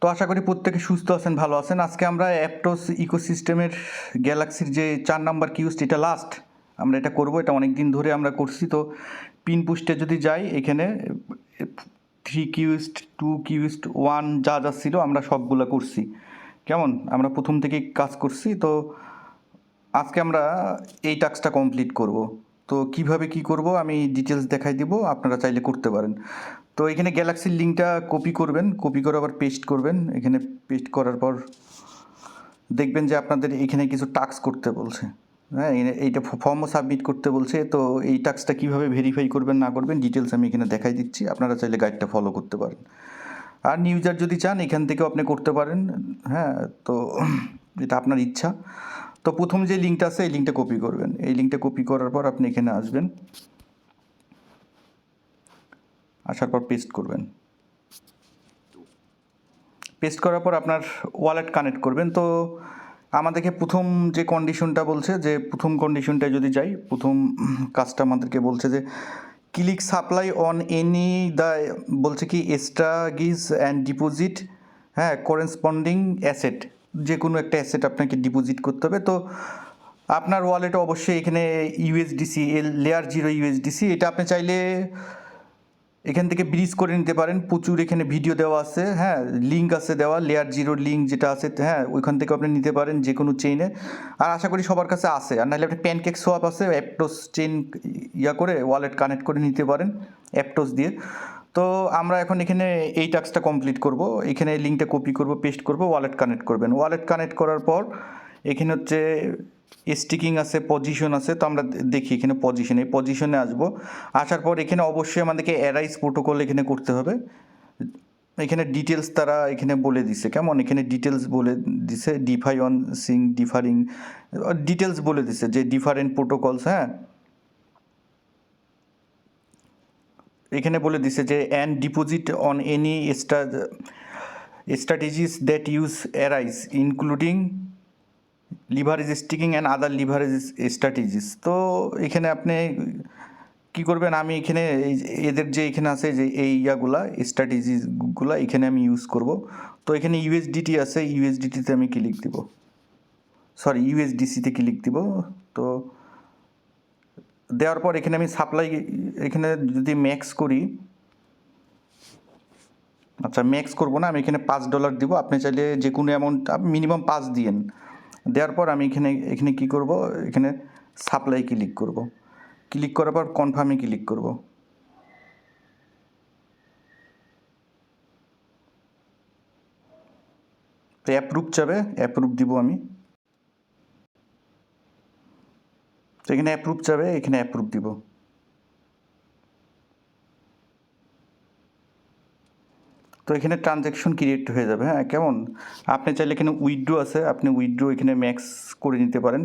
তো আশা করি প্রত্যেকে সুস্থ আছেন, ভালো আছেন। আজকে আমরা অ্যাপটোস ইকোসিস্টেমের গ্যালাক্সির যে 4 নাম্বার কিউজ, এটা লাস্ট আমরা এটা করব। এটা অনেক দিন ধরে আমরা করছি। তো পিন পুস্টে যদি যাই, এখানে 3 কিউস্ট, 2 কিউস্ট, 1 যা যা ছিল আমরা সবগুলো করছি। কেমন, আমরা প্রথম থেকেই কাজ করছি। তো আজকে আমরা এই টাস্কটা কমপ্লিট করব। তো কিভাবে কি করব আমি ডিটেলস দেখাই দিব, আপনারা চাইলে করতে পারেন। তো এখানে গ্যালাক্সির লিঙ্কটা কপি করবেন, কপি করে আবার পেস্ট করবেন। এখানে পেস্ট করার পর দেখবেন যে আপনাদের এখানে কিছু টাস্ক করতে বলছে। হ্যাঁ, এইটা ফর্মও সাবমিট করতে বলছে। তো এই টাস্কটা কীভাবে ভেরিফাই করবেন না করবেন ডিটেলস আমি এখানে দেখাই দিচ্ছি, আপনারা চাইলে গাইডটা ফলো করতে পারেন। আর নিউজার যদি চান এখান থেকেও আপনি করতে পারেন। হ্যাঁ, তো এটা আপনার ইচ্ছা। তো প্রথম যে লিঙ্কটা আছে এই লিঙ্কটা কপি করবেন। এই লিঙ্কটা কপি করার পর আপনি এখানে আসবেন, আসার পর পেস্ট করবেন। পেস্ট করার পর আপনার ওয়ালেট কানেক্ট করবেন। তো আমাদেরকে প্রথম যে কন্ডিশনটা বলছে, যে প্রথম কন্ডিশনটায় যদি যাই, প্রথম কাজটা আমাদেরকে বলছে যে click supply on any the, বলছে কি এক্সট্রাগিজ অ্যান্ড ডিপোজিট, হ্যাঁ, করেসপন্ডিং অ্যাসেট, যে কোনো একটা অ্যাসেট আপনাকে ডিপোজিট করতে হবে। তো আপনার ওয়ালেটে অবশ্যই এখানে ইউএসডিসি, লেয়ার 0 ইউএসডিসি, এটা আপনি চাইলে এখান থেকে ব্রিজ করে নিতে পারেন। প্রচুর এখানে ভিডিও দেওয়া আছে, হ্যাঁ, লিঙ্ক আছে দেওয়া, লেয়ার 0 লিঙ্ক যেটা আছে, হ্যাঁ, ওইখান থেকে আপনি নিতে পারেন যে কোনো চেইনে। আর আশা করি সবার কাছে আছে। আর নাহলে আপনি প্যানকেক সোয়াপ আছে, অ্যাপটোস চেইন করে ওয়ালেট কানেক্ট করে নিতে পারেন অ্যাপটোস দিয়ে। তো আমরা এখন এখানে এই টাস্কটা কমপ্লিট করব। এখানে লিঙ্কটা কপি করব, পেস্ট করব, ওয়ালেট কানেক্ট করবেন। ওয়ালেট কানেক্ট করার পর এখানে হচ্ছে স্টিকিং আছে, পজিশন আছে। তো আমরা দেখি এখানে এই পজিশনে আসবো। আসার পর এখানে অবশ্যই আমাদেরকে অ্যারাইজ প্রোটোকল এখানে করতে হবে। এখানে ডিটেলস তারা এখানে বলে দিছে, কেমন, এখানে ডিটেলস বলে দিছে, defy on Singh differing, details বলে দিছে যে ডিফারেন্ট প্রোটোকলস। হ্যাঁ, এখানে বলে দিছে যে and deposit on any strategies that use arise including leverage sticking and other leverage strategies. তো এখানে আপনি কী করবেন, আমি এখানে এদের যে এখানে আছে যে এই ইয়াগুলা স্ট্র্যাটেজিগুলা এখানে আমি ইউজ করব। তো এখানে ইউএসডিটি আছে, ইউএসডিটিতে আমি ক্লিক দিব, সরি ইউএসডিসিতে ক্লিক দিব। তো দেওয়ার পর এখানে আমি সাপ্লাই, এখানে যদি ম্যাক্স করি, আচ্ছা ম্যাক্স করবো না, আমি এখানে $5 দিব। আপনি চাইলে যে কোনো অ্যামাউন্ট, মিনিমাম 5 দিয়েন। দেওয়ার পর আমি এখানে কী করব, এখানে সাপ্লাই ক্লিক করব। ক্লিক করার পর কনফার্মে ক্লিক করব। তো অ্যাপ্রুভ চাবে, অ্যাপ্রুভ দিব আমি। তো এখানে অ্যাপ্রুভ চাবে, এখানে অ্যাপ্রুভ দিব। তো এখানে ট্রানজ্যাকশন ক্রিয়েট হয়ে যাবে। হ্যাঁ, কেমন, আপনি চাইলে এখানে উইথড্রো আছে, আপনি উইথড্রো এখানে ম্যাক্স করে নিতে পারেন।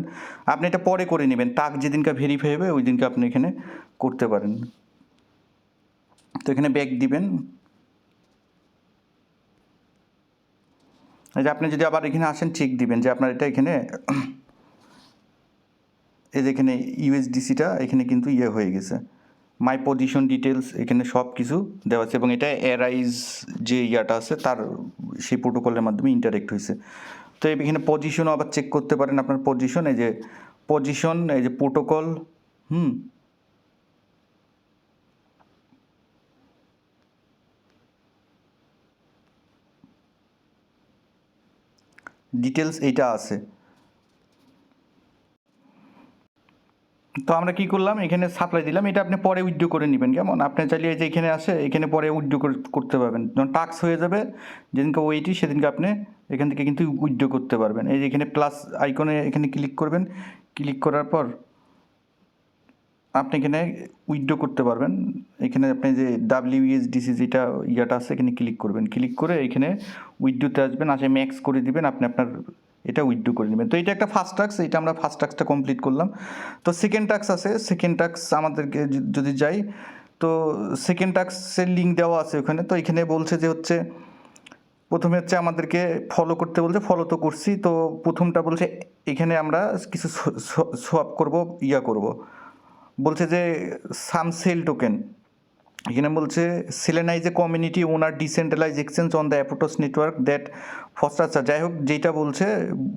আপনি এটা পরে করে নেবেন, টাক যেদিনকে ভেরিফাই হবে ওই দিনকে আপনি এখানে করতে পারেন। তো এখানে ব্যাক দিবেন। এই যে আপনি যদি আবার এখানে আসেন, চেক দিবেন যে আপনার এটা এখানে এই যে এখানে ইউএসডিসিটা এখানে কিন্তু ইয়ে হয়ে গেছে। মাই পজিশন ডিটেলস এখানে সব কিছু দেওয়া আছে, এবং এটা অ্যারাইজ যে ইয়াটা আছে তার সেই প্রোটোকলের মাধ্যমে ইন্টারেক্ট হয়েছে। তো এখানে পজিশনও আবার চেক করতে পারেন, আপনার পজিশন, এই যে পজিশন, এই যে প্রোটোকল, ডিটেলস এইটা আছে। তো আমরা কি করলাম, এখানে সাপ্লাই দিলাম, এটা আপনি পরে উইথড্র করে নেবেন। কেমন, আপনি চাইলে এই যে এখানে আসে, এখানে পরে উইথড্র করতে পারবেন। যখন টাস্ক হয়ে যাবে, যেদিনকে ওইটি সেদিনকে আপনি এখান থেকে কিন্তু উইথড্র করতে পারবেন। এই যে এখানে প্লাস আইকনে এখানে ক্লিক করবেন। ক্লিক করার পর আপনি এখানে উইথড্র করতে পারবেন। এখানে আপনি যে WUSDC যেটা ইয়াটা আছে এখানে ক্লিক করবেন। ক্লিক করে এখানে উইথড্রতে আসবেন, আসে ম্যাক্স করে দিবেন, আপনি আপনার এটা উইথড্র করে নেবেন। তো এটা একটা ফার্স্ট টাস্ক, এটা আমরা ফার্স্ট টাস্কটা কমপ্লিট করলাম। তো সেকেন্ড টাস্ক আছে, সেকেন্ড টাস্ক আমাদেরকে যদি যাই, তো সেকেন্ড টাস্কের লিঙ্ক দেওয়া আছে ওখানে। তো এখানে বলছে যে হচ্ছে প্রথমে হচ্ছে আমাদেরকে ফলো করতে বলছে, ফলো তো করছি। তো প্রথমটা বলছে এখানে আমরা কিছু সোয়াপ করব, ইয়া করব, বলছে যে সাম সেল টোকেন, এখানে বলছে Cellana is a community owner decentralize exchange on the Aptos network that foster. যাই হোক যেটা বলছে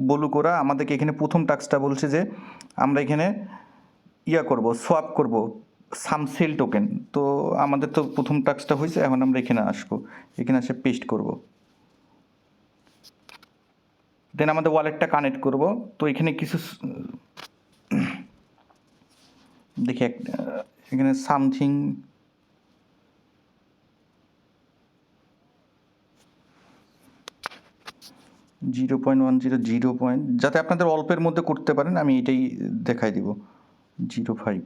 বলুক ওরা, আমাদেরকে এখানে প্রথম টাস্কটা বলছে যে আমরা এখানে করব, সোয়াপ করব সাম সেল টোকেন। তো আমাদের তো প্রথম টাস্কটা হয়েছে, এখন আমরা এখানে আসবো, এখানে এসে পেস্ট করব, দেন আমাদের ওয়ালেটটা কানেক্ট করব। তো এখানে কিছু দেখি এখানে সামথিং (0.10) যাতে আপনাদের অল্পের মধ্যে করতে পারেন, আমি এটাই দেখাই দিব 0.5।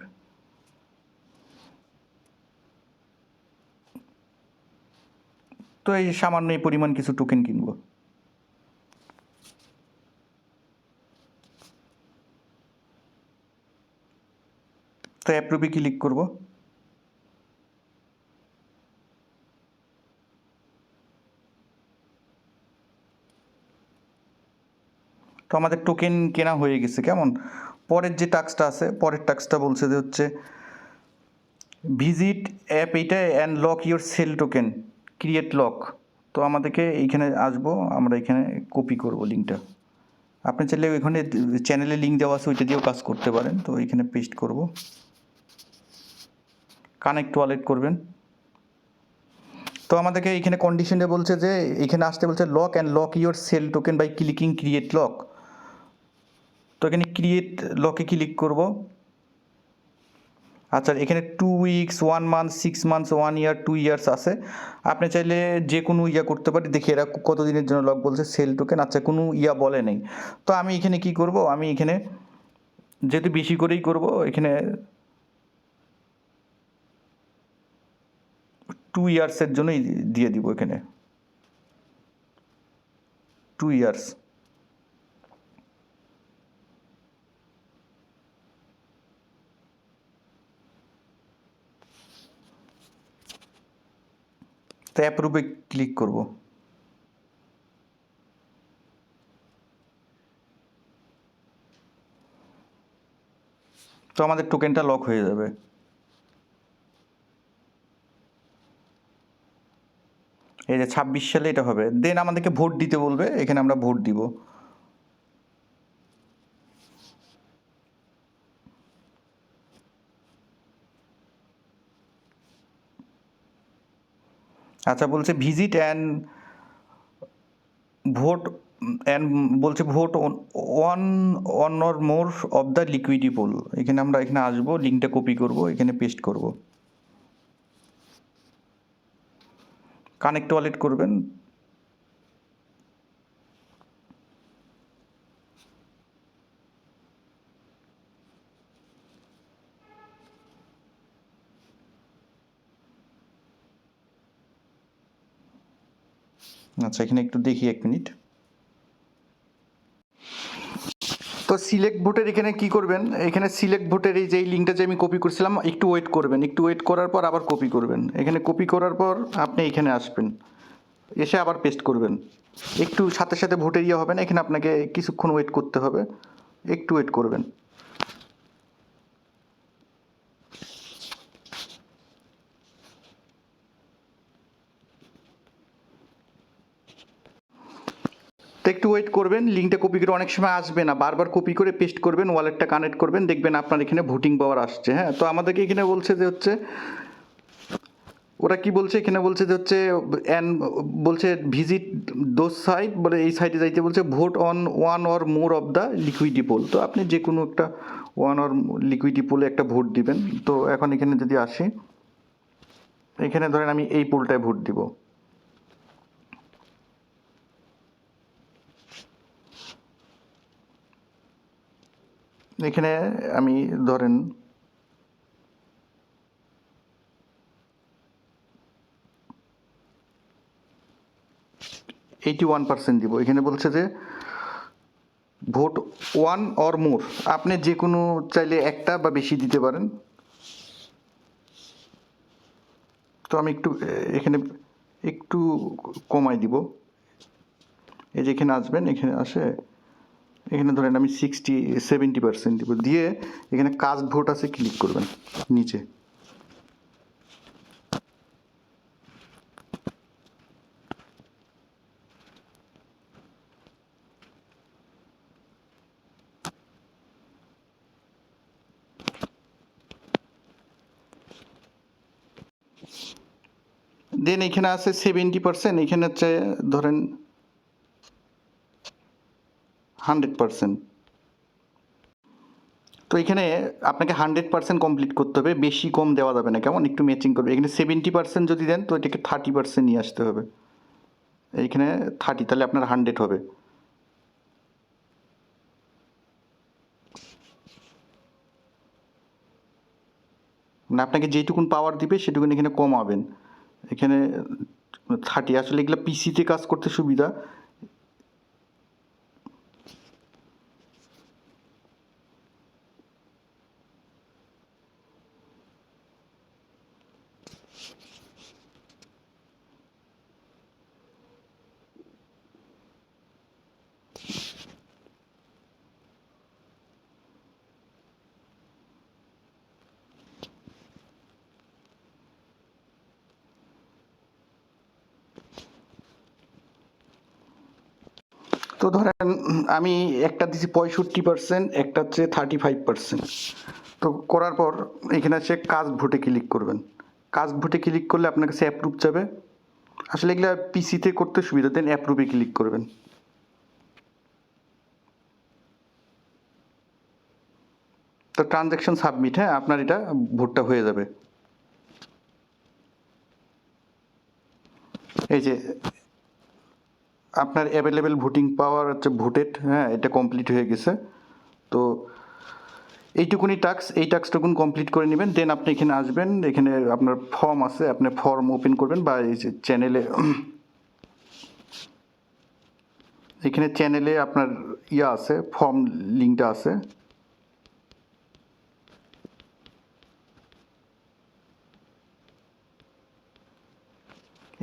তো এই সামান্য এই পরিমাণ কিছু টোকেন কিনবো। তো অ্যাপ্রুভে ক্লিক করব। তো আমাদের টোকেন কেনা হয়ে গেছে। কেমন, পরের যে টাস্কটা আছে, পরের টাস্কটা বলছে যে হচ্ছে ভিজিট অ্যাপ এইটা and lock your sell token, create lock. তো আমাদেরকে এইখানে আসবো, আমরা এখানে কপি করব লিঙ্কটা। আপনি চাইলে ওইখানে চ্যানেলে লিঙ্ক দেওয়া আছে, ওইটা দিয়েও কাজ করতে পারেন। তো এখানে পেস্ট করব, কানেক্ট ওয়ালেট করবেন। তো আমাদেরকে এখানে কন্ডিশনে বলছে যে এখানে আসতে বলছে lock and lock your sell token by clicking create lock. তো এখানে ক্রিয়েট লকে ক্লিক করব। আচ্ছা, এখানে 2 weeks, 1 month, 6 months, 1 year, 2 years আছে। আপনি চাইলে যে কোনো করতে পারি। দেখি এরা কতদিনের জন্য লক বলছে সেল টোকেন। আচ্ছা, কোনো বলে নেই। তো আমি এখানে কি করব, আমি এখানে যেহেতু বেশি করেই করব, এখানে 2 ইয়ার্সের জন্যই দিয়ে দিব, এখানে 2 ইয়ার্স। তো অ্যাপ্রুভে ক্লিক করব। তো আমাদের টোকেনটা লক হয়ে যাবে। এই যে 26 সালে এটা হবে। দেন আমাদেরকে ভোট দিতে বলবে, এখানে আমরা ভোট দিব। আচ্ছা, বলছে ভিজিট অ্যান্ড ভোট অ্যান্ড বলছে vote one or more of the liquidity pool. এখানে আমরা এখানে আসবো, লিঙ্কটা কপি করব, এখানে পেস্ট করব, কানেক্ট ওয়ালেট করবেন। আচ্ছা, এখানে একটু দেখি 1 মিনিট। তো সিলেক্ট ভোটের এখানে কি করবেন, এখানে সিলেক্ট ভোটের এই যে লিঙ্কটা যে আমি কপি করছিলাম, একটু ওয়েট করবেন। একটু ওয়েট করার পর আবার কপি করবেন। এখানে কপি করার পর আপনি এখানে আসবেন, এসে আবার পেস্ট করবেন। একটু সাথে সাথে ভোটের হবে না, এখানে আপনাকে কিছুক্ষণ ওয়েট করতে হবে, একটু ওয়েট করবেন। তো একটু ওয়েট করবেন, লিঙ্কটা কপি করে অনেক সময় আসবে না, বারবার কপি করে পেস্ট করবেন, ওয়ালেটটা কানেক্ট করবেন, দেখবেন আপনার এখানে ভোটিং পাওয়ার আসছে। হ্যাঁ, তো আমাদেরকে এখানে বলছে যে হচ্ছে ওরা কি বলছে, এখানে বলছে যে হচ্ছে অ্যান্ড বলছে ভিজিট দোজ সাইট, বলে এই সাইটে যাইতে বলছে vote on one or more of the liquidity pool. তো আপনি যে কোনো একটা ওয়ান অর লিকুইডিটি পোলে একটা ভোট দিবেন। তো এখন এখানে যদি আসি, এখানে ধরেন আমি এই পোলটায় ভোট দিব। এখানে আমি ধরেন 81% দিব। এখানে বলছে যে ভোট ওয়ান অর মোর, আপনি যে কোনো চাইলে একটা বা বেশি দিতে পারেন। তো আমি একটু এখানে একটু কমাই দিব। এই যে এখানে আসবেন, এখানে আসে এখানে ধরেন আমি 70% দিব। দিয়ে এখানে কাস্ট ভোট আছে, ক্লিক করবেন নিচে। দেন এখানে আছে 70%, এখানে হচ্ছে ধরেন 100%। তো এখানে আপনাকে 100% কমপ্লিট করতে হবে, বেশি কম দেওয়া যাবে না, কেমন একটু ম্যাচিং করবে। এখানে 70% যদি দেন তো এটাকে 30% নিয়ে আসতে হবে, এইখানে 30, তাহলে আপনার 100 হবে। মানে আপনাকে যেটুকুন পাওয়ার দিবে সেটুকুন এখানে কমাবেন, এখানে 30। আসলে এগুলো পিসিতে কাজ করতে সুবিধা। তো ধরেন আমি একটা দিছি 65%, একটা হচ্ছে 35%। তো করার পর এখানে আছে কাজ ভোটে ক্লিক করবেন। কাজ ভোটে ক্লিক করলে আপনার কাছে অ্যাপ্রুভ যাবে। আসলে এগুলা পিসিতে করতে সুবিধা, দেন অ্যাপ্রুভে ক্লিক করবেন। তো ট্রানজ্যাকশন সাবমিট, হ্যাঁ আপনার এটা ভোটটা হয়ে যাবে। এই যে আপনার অ্যাভেলেবেল ভোটিং পাওয়ার হচ্ছে ভোটেড, হ্যাঁ এটা কমপ্লিট হয়ে গেছে। তো এইটুকুনি টাস্ক, এই টাস্কটুকুন কমপ্লিট করে নেবেন। দেন আপনি এখানে আসবেন, এখানে আপনার ফর্ম আছে, আপনি ফর্ম ওপেন করবেন, বা এই যে চ্যানেলে, এখানে চ্যানেলে আপনার ইয়া আছে, ফর্ম লিঙ্কটা আছে।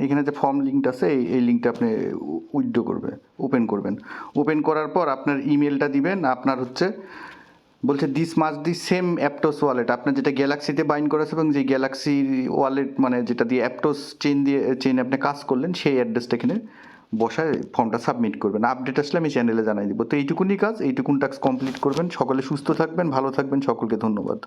এখানে যে ফর্ম লিঙ্কটা আছে, এই লিঙ্কটা আপনি উইথড্র করবে, ওপেন করবেন। ওপেন করার পর আপনার ইমেলটা দিবেন। আপনার হচ্ছে বলছে this must the same Aptos wallet, আপনার যেটা গ্যালাক্সিতে বাইন্ড করা আছে এবং যে গ্যালাক্সি ওয়ালেট মানে যেটা দিয়ে অ্যাপটোস চেইন আপনি কাজ করলেন, সেই অ্যাড্রেসটা এখানে বসায় ফর্মটা সাবমিট করবেন। আপডেট আসলে আমি চ্যানেলে জানাই দিব। তো এইটুকুনি কাজ, এইটুকুন টাস্ক কমপ্লিট করবেন। সকলে সুস্থ থাকবেন, ভালো থাকবেন, সকলকে ধন্যবাদ।